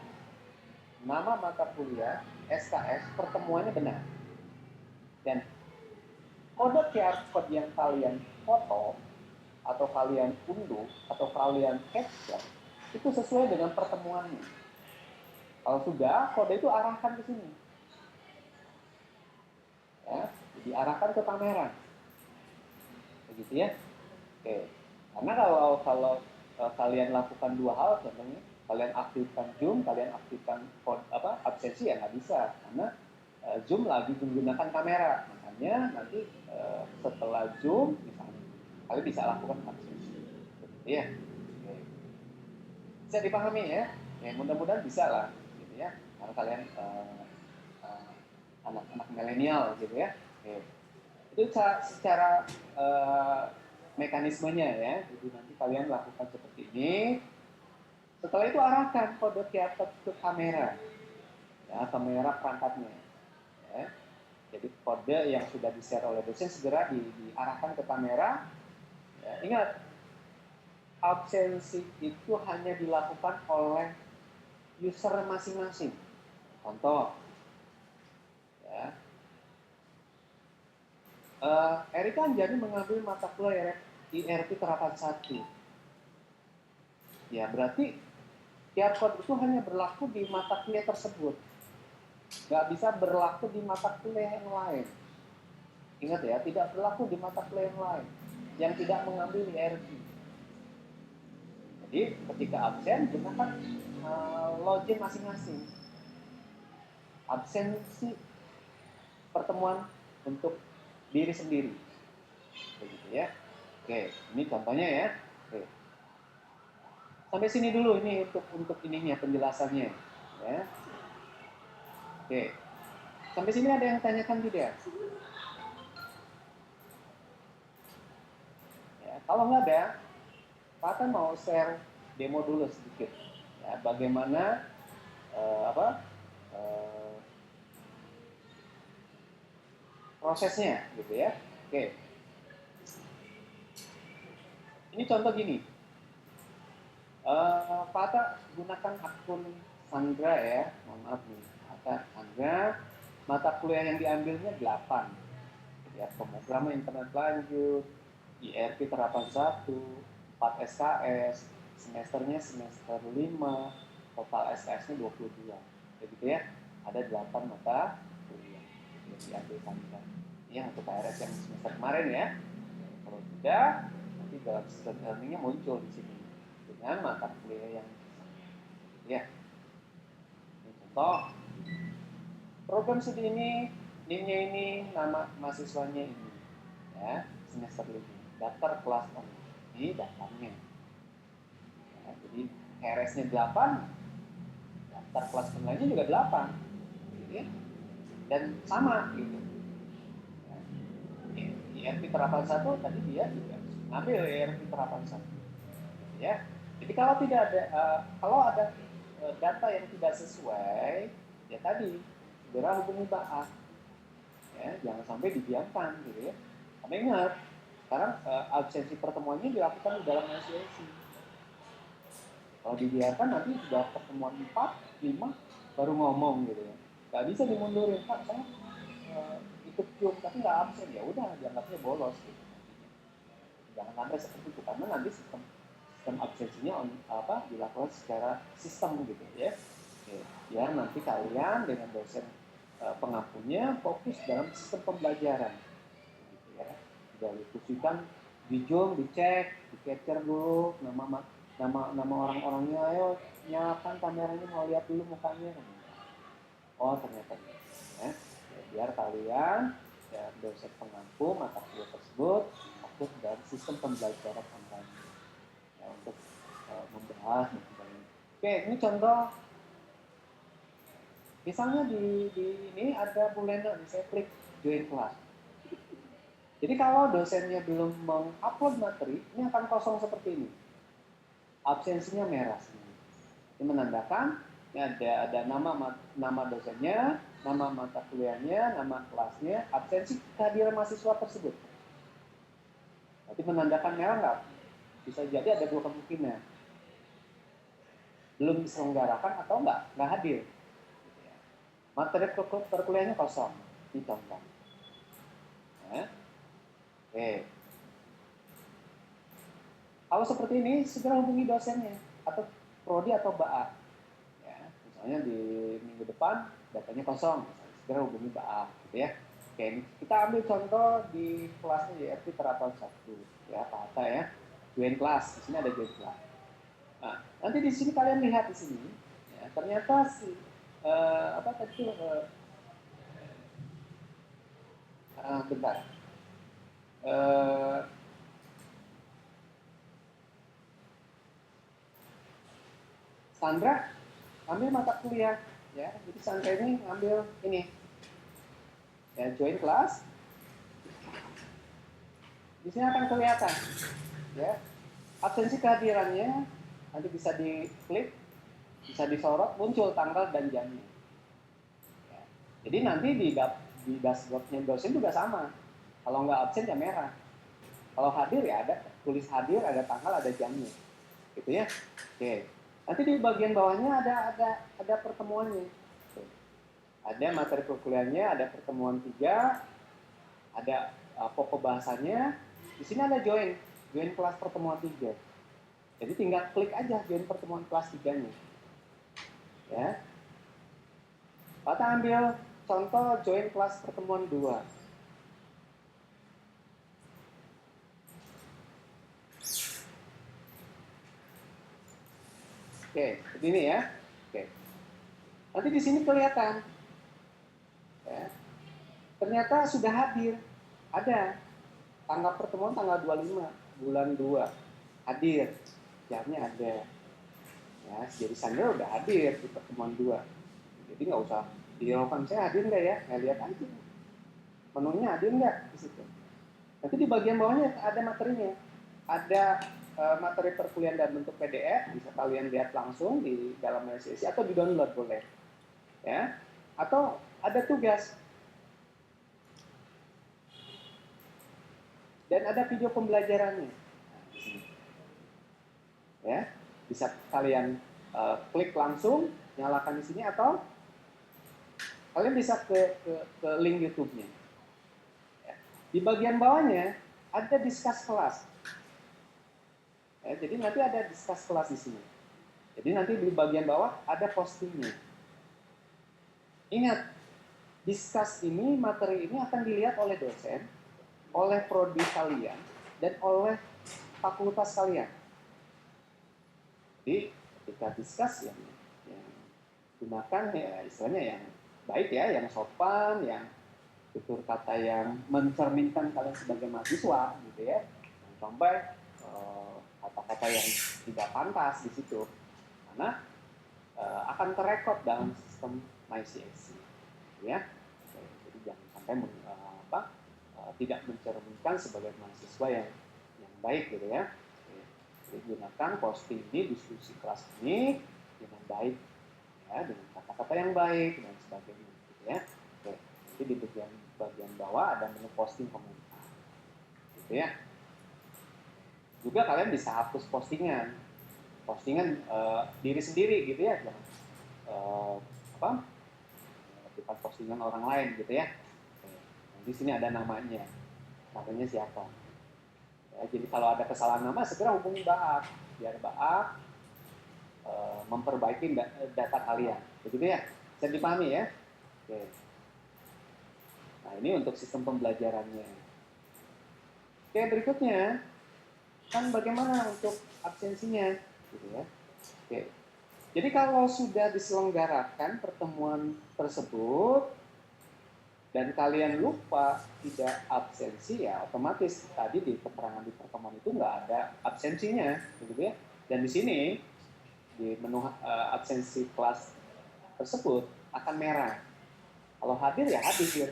Speaker 1: nama mata kuliah SKS pertemuannya benar. Dan kode QR code yang kalian foto atau kalian unduh atau kalian capture itu sesuai dengan pertemuannya. Kalau sudah, kode itu arahkan ke sini. Ya, jadi arahkan ke kamera. Begitu ya. Oke. Karena kalau kalian lakukan dua hal, contohnya kalian aktifkan Zoom, kalian aktifkan absensi ya nggak bisa, karena Zoom lagi menggunakan kamera. Makanya nanti setelah Zoom, misalnya, kalian bisa lakukan absensi. Begitu ya. Oke. Bisa dipahami ya? Ya mudah-mudahan bisa lah, gitu ya. Kalau kalian anak-anak milenial gitu ya. Oke. Itu secara mekanismenya ya. Jadi nanti kalian lakukan seperti ini. Setelah itu arahkan kode QR code ke kamera, ya, kamera perangkatnya. Ya. Jadi kode yang sudah di-share oleh dosen segera diarahkan ke kamera. Ya, ingat, absensi itu hanya dilakukan oleh user masing-masing. Contoh, ya, Erika Anjani mengambil mata kuliah IRP terapan 1. Ya, berarti QR code itu hanya berlaku di mata kuliah tersebut. Nggak bisa berlaku di mata kuliah yang lain. Ingat ya, tidak berlaku di mata kuliah yang lain yang tidak mengambil IRP. Jadi, ketika absen, gunakan login masing-masing. Absensi pertemuan untuk diri sendiri. Begitu ya. Oke, ini contohnya ya. Oke. Sampai sini dulu ini untuk ininya penjelasannya ya. Oke. Sampai sini ada yang tanyakan tidak? Ya, kalau nggak ada, Pak akan mau share demo dulu sedikit. Ya, bagaimana prosesnya gitu ya. Oke. Ini contoh gini. Pak Atta gunakan akun Sandra ya. Mohon maaf nih. Sandra, mata kuliah yang diambilnya 8. Ya, pemrograman internet lanjut, IRP terapan 1, 4 SKS, semesternya semester 5, total SKS-nya 22. Jadi ya, ada 8 mata kuliah yang diambil Sandra. Ini yang untuk KRS yang semester kemarin ya. Kalau tidak, nanti dalam sistem learning-nya muncul di sini dengan mata kuliah yang ya. Ini contoh program studi ini, NIM-nya ini, nama mahasiswanya ini ya, semester 5, daftar kelas online, ini daftarnya ya, jadi RS-nya 8, daftar kelas online-nya juga 8 gitu ya. Dan sama gitu ya. IRP terapan 1 tadi dia juga ngambil IRP terapan 1 ya. Jadi kalau tidak ada kalau ada data yang tidak sesuai ya tadi segera hubungi Pak A ya, jangan sampai didiamkan gitu ya. Karena ingat sekarang absensi pertemuannya dilakukan di dalam MySCSI. Kalau dibiarkan nanti sudah pertemuan 4, 5 baru ngomong gitu ya. Gak bisa dimundurin, Pak saya ikut Zoom tapi nggak absen, ya udah dianggapnya bolos gitu. Jangan sampai seperti itu karena nanti sistem absensinya dilakukan secara sistem gitu ya. Oke, biar nanti kalian dengan dosen pengampunya fokus dalam sistem pembelajaran gitu ya. Sudah diskusikan di Zoom, dicek, di capture dulu nama orang-orangnya, ayo nyalakan kameranya mau lihat dulu mukanya. Oh ternyata ya. Biar kalian ya, dosen pengampu mata kuliah tersebut fokus dalam sistem pembelajaran online ya, untuk membahas. Oke, ini contoh. Misalnya di ini ada Bu Lena, saya klik join kelas. Jadi kalau dosennya belum mengupload materi, ini akan kosong seperti ini. absensinya merah semua. Ini menandakan ini ada nama dosennya, nama mata kuliahnya, nama kelasnya, absensi kehadiran mahasiswa tersebut. Berarti menandakan merah nggak? Bisa jadi ada dua kemungkinan. Belum diselenggarakan atau nggak hadir. Materi perkuliahannya kosong, dicontoh. Ya. Oke. Kalau seperti ini, segera hubungi dosennya atau prodi atau BA. Ya, misalnya di minggu depan datanya kosong, segera hubungi BA, gitu ya. Oke, kita ambil contoh di kelasnya YFT terapan 1, ya, Pak ya. Join kelas, di sini ada join kelas. Nah, nanti di sini kalian lihat di sini, ya, ternyata si apa tadi bentar. Sandra ambil mata kuliah, ya. Jadi Sandra ini ambil ini, ya, join kelas. Di sini akan kelihatan, ya, absensi kehadirannya. Nanti bisa diklik, bisa disorot, muncul tanggal dan jamnya. Ya. Jadi nanti di dashboardnya dosen juga sama. Kalau nggak absen ya merah. Kalau hadir ya ada tulis hadir, ada tanggal, ada jamnya, gitu ya. Oke. Nanti di bagian bawahnya ada pertemuannya. Ada materi perkuliahannya, ada pertemuan 3, ada pokok bahasanya. Di sini ada join kelas pertemuan 3. Jadi tinggal klik aja join pertemuan kelas 3-nya. Ya. Kita ambil contoh join kelas pertemuan 2. Oke, begini ya. Oke. Nanti di sini kelihatan. Ya. Ternyata sudah hadir. Ada tanggal pertemuan tanggal 25 bulan 2. Hadir. Jamnya ada. Ya, jadi Sandra udah hadir di pertemuan 2. Jadi nggak usah dihiraukan saya hadir nggak ya? Nah, lihat aja. Menunya hadir nggak di situ. Nanti di bagian bawahnya ada materinya. Ada materi perkuliahan dalam bentuk PDF, bisa kalian lihat langsung di dalam sesi atau di download boleh, ya. Atau ada tugas dan ada video pembelajarannya, ya. Bisa kalian klik langsung, nyalakan di sini atau kalian bisa ke link YouTube-nya. Ya. Di bagian bawahnya ada diskus kelas. Ya, jadi nanti ada diskus kelas di sini. Jadi nanti di bagian bawah ada postingnya. Ingat, diskus ini, materi ini akan dilihat oleh dosen, oleh prodi kalian, dan oleh fakultas kalian. Jadi ketika diskus yang gunakan ya istilahnya yang baik ya, yang sopan, yang tutur kata yang mencerminkan kalian sebagai mahasiswa, gitu ya. Sampai kata-kata yang tidak pantas di situ, karena akan terekod dalam sistem MyCSC, ya. Jadi jangan sampai tidak mencerminkan sebagai mahasiswa yang baik, gitu ya. Jadi gunakan posting ini, diskusi kelas ini dengan baik, ya, dengan kata-kata yang baik dan sebagainya, gitu ya. Oke. Jadi di bagian bawah ada menu posting komentar, gitu ya. Juga kalian bisa hapus postingan diri sendiri, gitu ya, jangan bukan postingan orang lain, gitu ya. Nah, di sini ada namanya siapa. Ya, jadi kalau ada kesalahan nama segera hubungi BAAK biar BAAK memperbaiki data kalian, begitu ya. Bisa dipahami ya. Oke. Nah, ini untuk sistem pembelajarannya. Oke, berikutnya kan bagaimana untuk absensinya, gitu ya. Oke. Jadi kalau sudah diselenggarakan pertemuan tersebut dan kalian lupa tidak absensi, ya otomatis tadi di keterangan di pertemuan itu nggak ada absensinya, gitu ya. Dan di sini di menu absensi kelas tersebut akan merah. Kalau hadir ya hadir,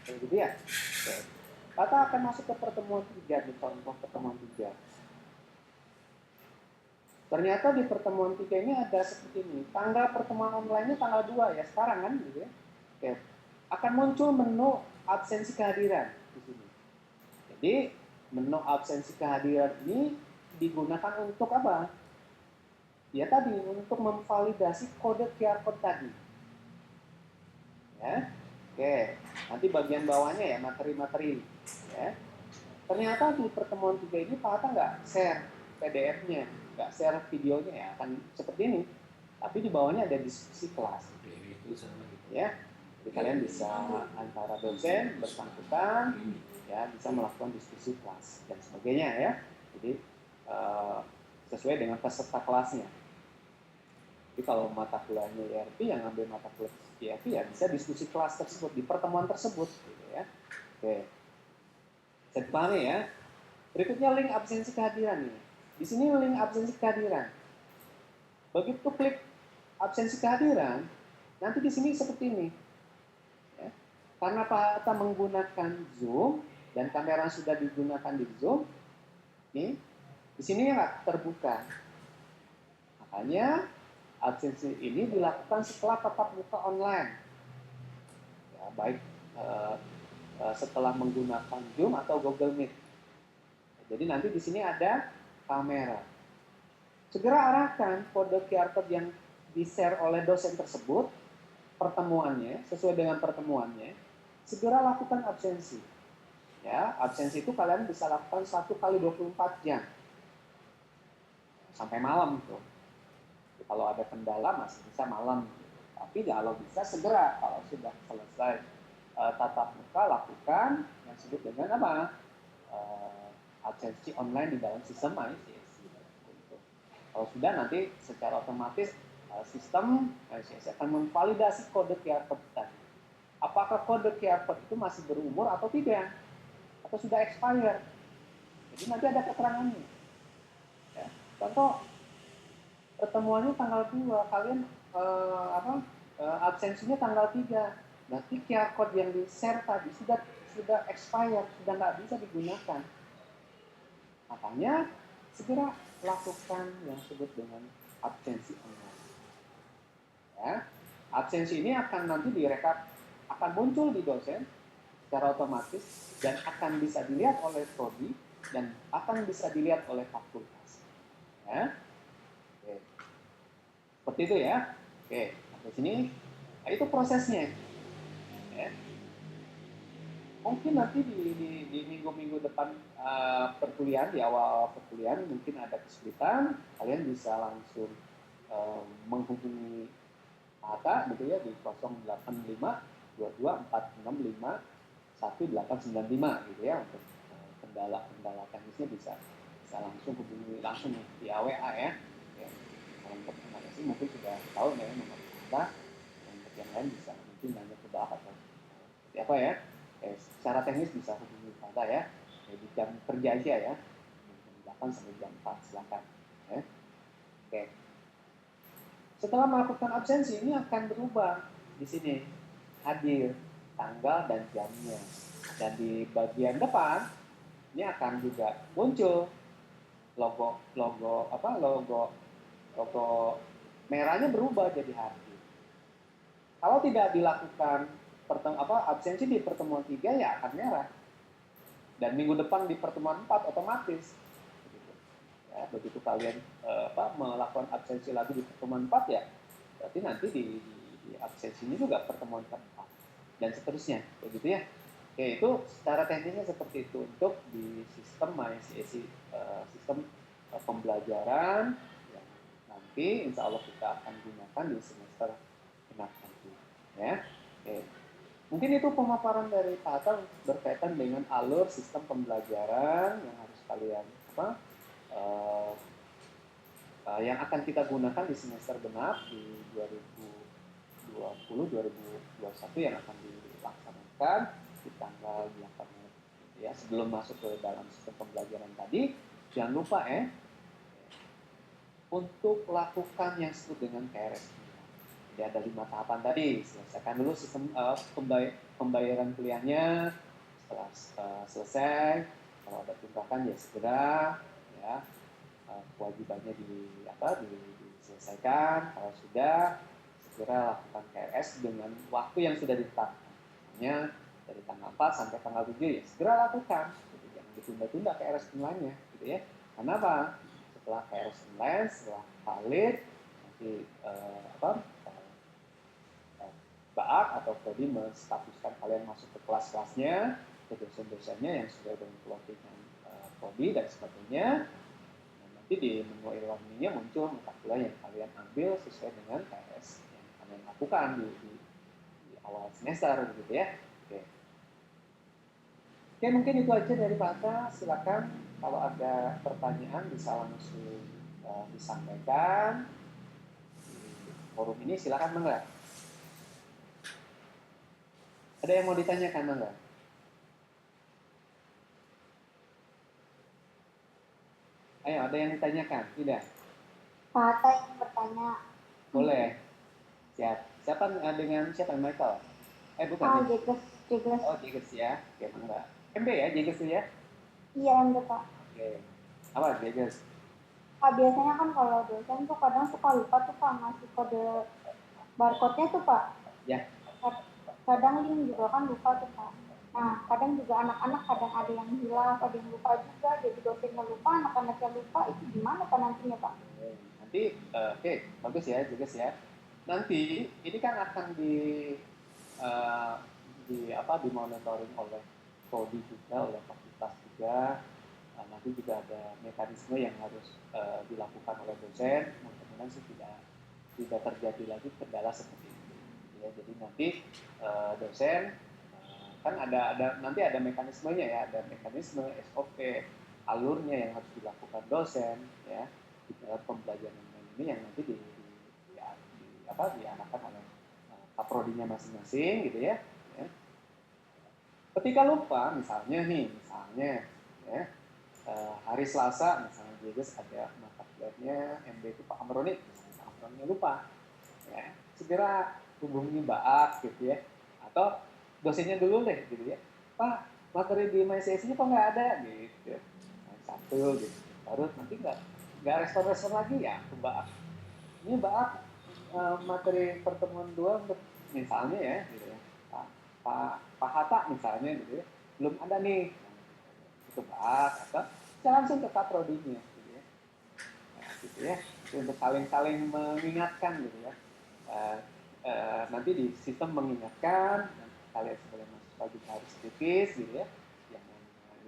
Speaker 1: gitu ya. Oke. Kita akan masuk ke pertemuan 3, di contoh pertemuan 3. Ternyata di pertemuan 3 ini ada seperti ini. Tanggal pertemuan online-nya tanggal 2 ya, sekarang kan gitu ya. Oke. Akan muncul menu absensi kehadiran di sini. Jadi menu absensi kehadiran ini digunakan untuk apa? Ya tadi untuk memvalidasi kode QR code tadi. Ya. Oke. Nanti bagian bawahnya ya materi-materi. Ya. Ternyata di pertemuan 3 ini Pak Hatta nggak share PDF-nya, nggak share videonya ya, akan seperti ini. Tapi di bawahnya ada diskusi kelas. Ya, jadi kalian bisa antara dosen bersangkutan, ya bisa melakukan diskusi kelas dan sebagainya ya. Jadi sesuai dengan peserta kelasnya. Jadi kalau mata kuliahnya IRP, yang ambil mata kuliah IRP ya bisa diskusi kelas tersebut di pertemuan tersebut, gitu ya. Oke. Saya dipahami ya. Berikutnya link absensi kehadiran nih. Di sini link absensi kehadiran. Begitu klik absensi kehadiran, nanti di sini seperti ini. Ya. Karena Pak Hatta menggunakan Zoom dan kamera sudah digunakan di Zoom, nih di sini nggak terbuka. Makanya absensi ini dilakukan setelah tatap muka online. Ya, baik setelah menggunakan Zoom atau Google Meet. Jadi nanti di sini ada kamera. Segera arahkan kode QR code yang di-share oleh dosen tersebut, pertemuannya, sesuai dengan pertemuannya, segera lakukan absensi. Ya, absensi itu kalian bisa lakukan 1 kali 24 jam. Sampai malam tuh. Kalau ada kendala masih bisa malam. Tapi kalau bisa segera, kalau sudah selesai tatap muka, lakukan yang disebut dengan apa? Absensi online di dalam sistem ICSI. Kalau sudah nanti secara otomatis sistem ICSI akan memvalidasi kode QR code tadi. Apakah kode QR code itu masih berumur atau tidak? Atau sudah expired? Jadi nanti ada keterangannya. Ya. Contoh, pertemuannya tanggal 2, kalian absensinya tanggal 3. Berarti QR code yang di-share tadi sudah expired, sudah nggak bisa digunakan. Makanya segera lakukan yang disebut dengan absensi online. Ya, absensi ini akan nanti direkap, akan muncul di dosen secara otomatis dan akan bisa dilihat oleh prodi dan akan bisa dilihat oleh fakultas. Ya, oke. Seperti itu ya. Oke, sampai sini. Nah, itu prosesnya. Ya. Mungkin nanti di minggu-minggu depan perkuliahan, di awal perkuliahan mungkin ada kesulitan, kalian bisa langsung menghubungi Hatta gitu ya di 085 22 465 1895 gitu ya untuk kendala teknisnya bisa langsung hubungi langsung via WA ya. Kalau untuk sih mungkin sudah tahu ya nomor Hatta, untuk yang lain bisa mungkin nanya ke Bapak atau seperti apa ya. Secara teknis bisa hubungi Hatta ya. Di jam kerja aja ya. Jam 8 sampai jam 4 silakan. Ya. Oke. Setelah melakukan absensi ini akan berubah di sini hadir tanggal dan jamnya. Dan di bagian depan ini akan juga muncul logo merahnya berubah jadi hadir. Kalau tidak dilakukan absensi di pertemuan 3 ya akan merah. Dan minggu depan di pertemuan 4 otomatis. Ya, begitu kalian melakukan absensi lagi di pertemuan 4 ya, berarti nanti di absensi ini juga pertemuan keempat dan seterusnya, begitu ya. Oke, itu secara teknisnya seperti itu untuk di sistem ICSI, sistem pembelajaran yang nanti insya Allah kita akan gunakan di semester genap nanti. Ya, oke. Mungkin itu pemaparan dari Pak Hatta berkaitan dengan alur sistem pembelajaran yang harus kalian yang akan kita gunakan di semester genap di 2020-2021 yang akan dilaksanakan di tanggal 8 Maret ya, sebelum masuk ke dalam sistem pembelajaran tadi. Jangan lupa untuk lakukan yang disebut dengan KRS. Jadi ada 5 tahapan tadi. Selesaikan dulu sistem pembayaran kuliahnya. Setelah selesai, kalau ada tunggakan ya segera ya kewajibannya diselesaikan. Kalau sudah, segera lakukan KRS dengan waktu yang sudah ditetapkan. Hanya dari tanggal 4 sampai tanggal 7 ya segera lakukan. Gitu. Jangan ditunda-tunda KRS online-nya, gitu ya. Karena apa? Setelah KRS online, setelah valid, nanti BAAK atau prodi menstatuskan kalian masuk ke kelas-kelasnya, ke dosen-dosennya yang sesuai dengan pelatihan prodi dan sebagainya. Nah, nanti di menu e-learning-nya muncul mata kuliah yang kalian ambil sesuai dengan KRS yang kalian lakukan di awal semester, gitu ya. Oke, mungkin itu aja dari Pak Ata. Silakan kalau ada pertanyaan bisa langsung disampaikan di forum ini. Silakan, Mangga. Ada yang mau ditanyakan, Mangga? Ayo, ada yang ditanyakan? Tidak?
Speaker 2: Pak Ata yang bertanya.
Speaker 1: Boleh. Siap. Siapa dengan siapa? Michael? Bukan.
Speaker 2: Jeges.
Speaker 1: Oh, Jeges ya. Oke, Mangga. MB ya, Jeges ya?
Speaker 2: Iya, MB, Pak.
Speaker 1: Oke. Apa Jeges?
Speaker 2: Biasanya kan kalau dosen tuh kadang suka lupa tuh Pak ngasih kode barcode-nya tuh Pak.
Speaker 1: Ya.
Speaker 2: Kadang link juga kan lupa tuh Pak. Nah, kadang juga anak-anak kadang ada yang hilang, ada yang lupa juga, jadi dosennya lupa, anak-anaknya lupa, itu gimana Pak nantinya Pak?
Speaker 1: Nanti, oke, bagus ya, Jeges ya. Nanti ini kan akan dimonitoring oleh prodi juga, oleh fakultas juga. Nanti juga ada mekanisme yang harus dilakukan oleh dosen. Mudah-mudahan sih tidak terjadi lagi kendala seperti itu. Ya, jadi nanti dosen kan nanti ada mekanismenya ya, ada mekanisme SOP, alurnya yang harus dilakukan dosen ya di dalam pembelajaran ini yang nanti diarahkan oleh kaprodinya masing-masing gitu ya. Ketika lupa misalnya ya, hari Selasa misalnya Jeges ada mata kuliahnya MB itu Pak Amroni, misalnya Pak Amroni lupa ya, segera hubungi BAAK gitu ya, atau dosennya dulu deh gitu ya, Pak materi di MyCSI kok nggak ada gitu, satu gitu, baru nanti nggak respon lagi ya ke BAAK, ini BAAK materi pertemuan 2 untuk misalnya ya gitu ya, Pak Hatta misalnya gitu ya, belum ada nih, itu BAAK atau bisa langsung ke kaprodinya gitu ya, gitu ya, untuk saling mengingatkan gitu ya. Nanti di sistem mengingatkan, kalian sebagai mahasiswa juga harus kritis gitu ya,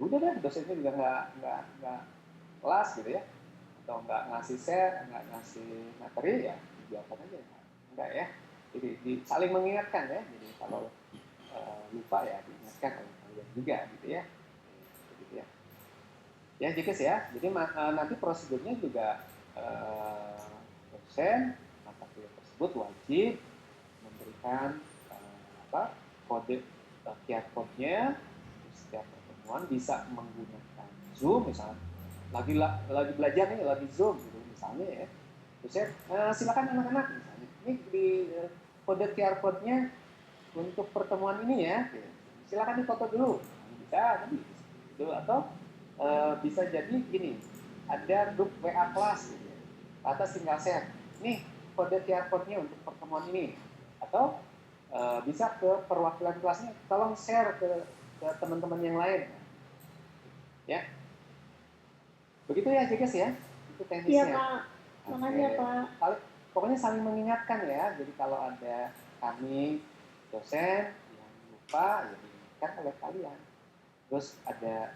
Speaker 1: udah deh dosennya juga nggak kelas gitu ya, atau nggak ngasih share, nggak ngasih materi ya biarkan aja, enggak ya, jadi saling mengingatkan ya, jadi kalau lupa ya diingatkan oleh kalian juga gitu ya, gitu ya. Ya Jikes ya, jadi nanti prosedurnya juga dosen mata kuliah tersebut wajib memberikan kode QR code-nya setiap pertemuan, bisa menggunakan Zoom misalnya, lagi belajar nih, lagi Zoom gitu misalnya ya, terus ya silakan anak-anak misalnya, ini di kode QR code-nya untuk pertemuan ini ya, silakan difoto dulu, bisa gitu, atau bisa jadi gini, ada grup WA kelas gitu ya, atas tinggal share nih kode QR code-nya untuk pertemuan ini, atau bisa ke perwakilan kelasnya tolong share ke teman-teman yang lain ya, begitu ya Jekes ya, itu teknisnya.
Speaker 2: Iya Pak, makasih ya Pak.
Speaker 1: Pokoknya saling mengingatkan ya, jadi kalau ada kami dosen yang lupa ya diingatkan oleh kalian, terus ada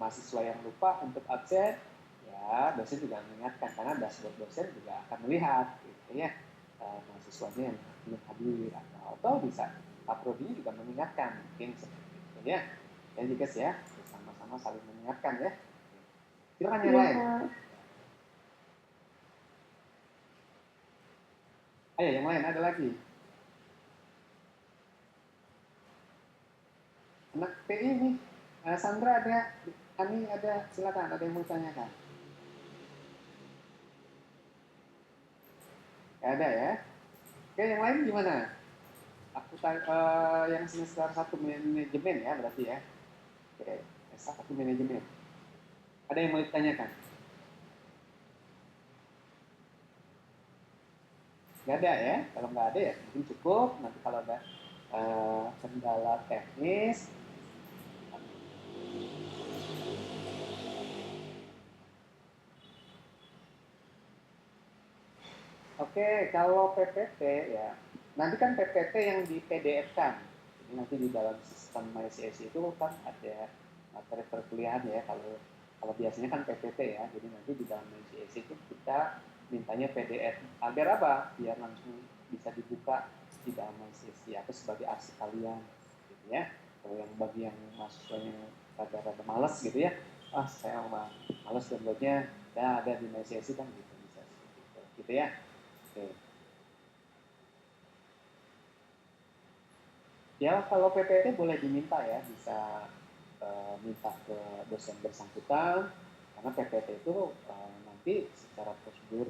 Speaker 1: mahasiswa yang lupa untuk absen ya, dosen juga mengingatkan karena dashboard dosen juga akan melihat gitu ya, mahasiswanya yang belum hadir, atau bisa kaprodinya juga mengingatkan mungkin seperti itu ya, jika ya sama-sama saling mengingatkan ya. Silakan yang lain. Ayo yang lain, ada lagi anak PI nih, Sandra ada, Ani ada, silakan, ada yang mau tanyakan? Gak ada ya. Oke, yang lain gimana? Aku yang semester 1 manajemen ya berarti ya. Oke, S1 manajemen. Ada yang mau ditanyakan? Nggak ada ya? Kalau nggak ada ya mungkin cukup. Nanti kalau ada kendala teknis. Oke, kalau PPT ya, nanti kan PPT yang di PDF kan. Jadi nanti di dalam sistem MyCSI itu kan ada materi perkuliahan ya. Kalau biasanya kan PPT ya. Jadi nanti di dalam MyCSI itu kita mintanya PDF. Agar apa? Biar langsung bisa dibuka di dalam MyCSI atau sebagai arsip kalian, gitu ya. Kalau yang bagi yang mahasiswanya rada-rada males gitu ya, saya males downloadnya, ada di MyCSI kan gitu bisa gitu ya. Oke. Ya kalau PPT boleh diminta ya, bisa minta ke dosen bersangkutan karena PPT itu nanti secara prosedur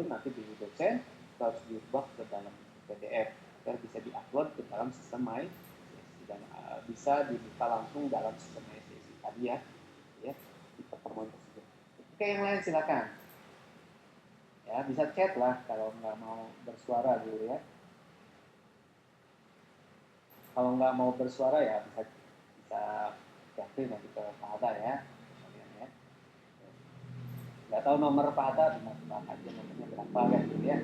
Speaker 1: nanti di dosen harus diubah ke dalam PDF agar bisa diupload ke dalam sistem dan bisa dibuka langsung dalam sistem MySesi tadi ya di pertemuan tersebut. Oke, yang lain silakan. Ya bisa chat lah kalau nggak mau bersuara dulu ya. Kalau nggak mau bersuara ya bisa japri nanti ke Pak Hatta ya. Ya. Nggak tahu nomor Pak Hatta, cuma aja nomornya berapa kan gitu ya.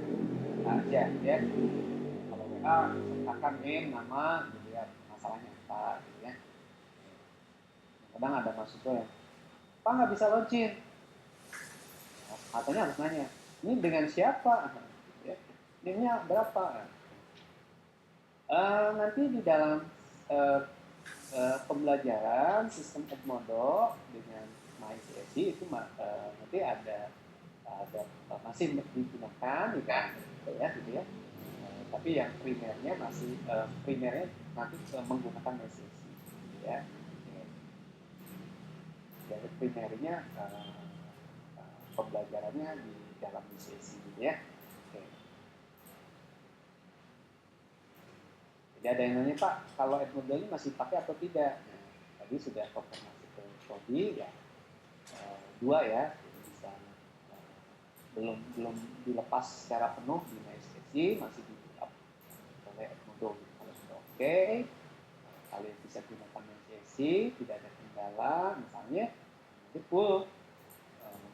Speaker 1: Aja ya. Kalau WA sertakan nama gitu ya, masalahnya apa gitu ya. Kadang ada mahasiswa yang Pak nggak bisa login. Katanya harus nanya, ini dengan siapa? Ya. NIM-nya berapa? Nanti di dalam uh, pembelajaran sistem Edmodo dengan MyCSI itu nanti ada masih digunakan gitu ya. Tapi yang primernya masih primernya nanti menggunakan MyCSI gitu ya. Jadi primernya pembelajarannya di dalam MyCSI gitu ya. Oke. Jadi ada yang nanya Pak, kalau Edmodo ini masih pakai atau tidak? Nah, tadi sudah konfirmasi ke Prodi ya, 2 ya, bisa belum belum dilepas secara penuh di MySpace, masih di backup oleh Edmodo. Kalau sudah oke, kalian bisa gunakan MySpace, tidak ada kendala, misalnya nanti full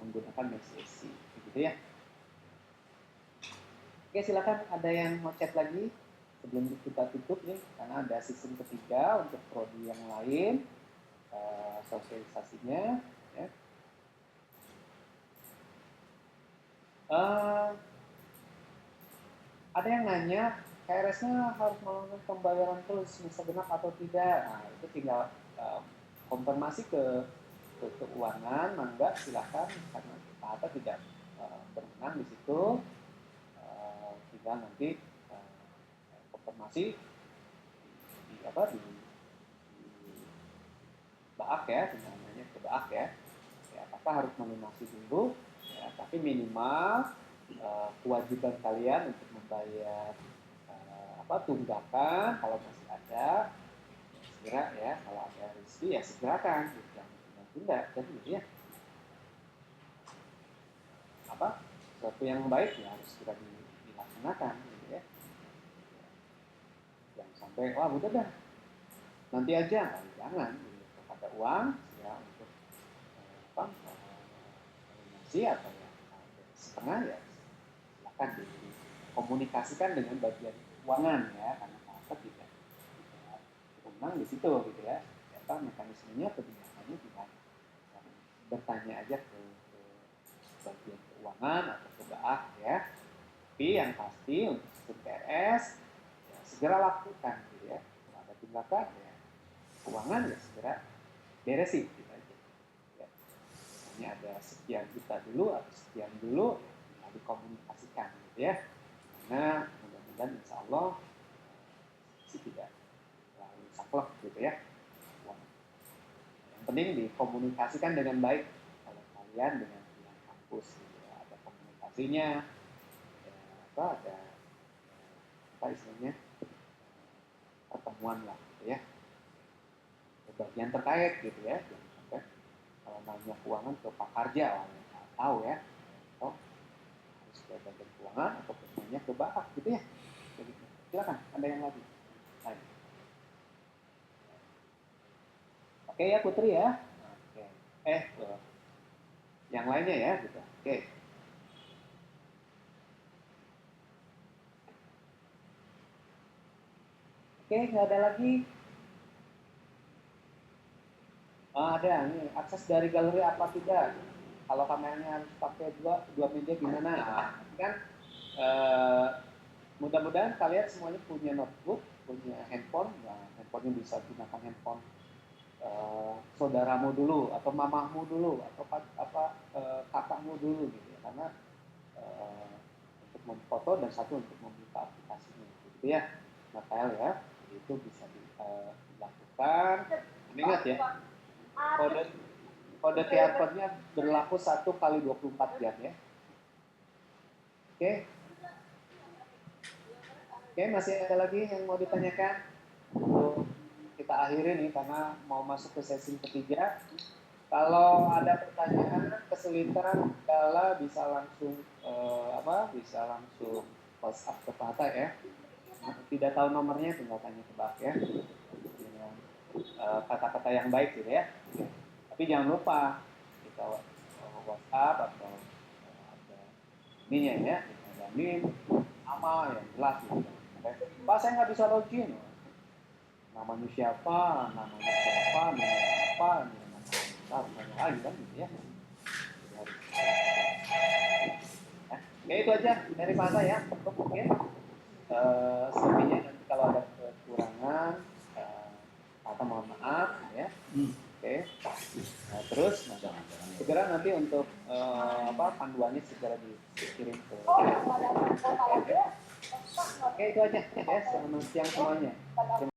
Speaker 1: menggunakan MySpace, begitu ya. Oke, silakan ada yang mau chat lagi sebelum kita tutup nih, karena ada season ketiga untuk prodi yang lain, sosialisasinya. Ya. Ada yang nanya, KRS-nya harus melakukan pembayaran terus semester genap atau tidak? Nah, itu tinggal konfirmasi ke keuangan, mangga silakan karena Pak tidak berwenang di situ. Tinggal nanti konfirmasi di Baak ya, tinggal nanya ke Baak ya. Apakah harus melunasi dulu? Ya, tapi minimal kewajiban kalian untuk membayar tunggakan kalau masih ada segera ya, kalau ada rezeki ya segerakan gitu, jangan tunda kan gitu ya. Sesuatu yang baik ya harus segera dilaksanakan gitu ya. Jangan sampai udah dah nanti aja, jangan gitu. Ada uang ya untuk lunasi atau ya setengah ya silakan dikomunikasikan dengan bagian keuangan ya, karena apa tidak berwenang di situ gitu ya. Mekanismenya kebijakannya tinggal bertanya aja ke bagian keuangan atau ke BAA ya. Tapi yang pasti untuk sistem PRS ya, segera lakukan gitu ya. Kalau ada tindakan ya keuangan ya segera beresin gitu aja. Ya. Ini ada sekian juta dulu atau sekian dulu ya, dikomunikasikan gitu ya. Karena mudah-mudahan insya Allah sih tidak terlalu saklek gitu ya. Yang penting dikomunikasikan dengan baik oleh kalian dengan pihak kampus gitu ya. Ada komunikasinya, ada istilahnya pertemuan lah gitu ya, bagian terkait gitu ya, jangan sampai nanya keuangan ke Pak Karja, tahu ya, atau harus ke bagian keuangan atau nanya ke Bapak gitu ya. Begitu. Silakan, ada yang lagi? Ayo. Oke ya Putri ya. Oke. Yang lainnya ya gitu. Oke. Oke, nggak ada lagi. Ada nih, akses dari galeri apa tidak? Kalau kameranya harus pakai dua media gimana? Kan mudah-mudahan kalian semuanya punya notebook, punya handphone. Nah, handphonenya bisa gunakan handphone saudaramu dulu atau mamahmu dulu atau kakakmu dulu gitu ya, karena untuk memfoto dan satu untuk membuka aplikasinya gitu ya. Nah, ya itu bisa dilakukan. Ingat ya, kode QR code-nya berlaku 1x24 jam ya. Oke. Oke, masih ada lagi yang mau ditanyakan? Kita akhiri nih karena mau masuk ke sesi ketiga. Kalau ada pertanyaan, kesulitan, kendala bisa langsung bisa langsung WhatsApp ke Pak Hatta ya. Tidak tahu nomornya tinggal tanya ke Pak ya. Dengan kata-kata yang baik gitu ya. Tapi jangan lupa kita WhatsApp atau ada ininya ya, jamin nama yang jelas gitu. Pak, saya nggak bisa login. Namanya siapa, namanya apa, namanya lagi kan gitu ya. Oke, itu aja dari Pak ya. Mungkin selebihnya nanti kalau ada kekurangan, Pak mohon maaf ya. Oke. Nah, terus segera nanti untuk panduannya segera dikirim ke. Oke, itu aja ya. Selamat siang semuanya.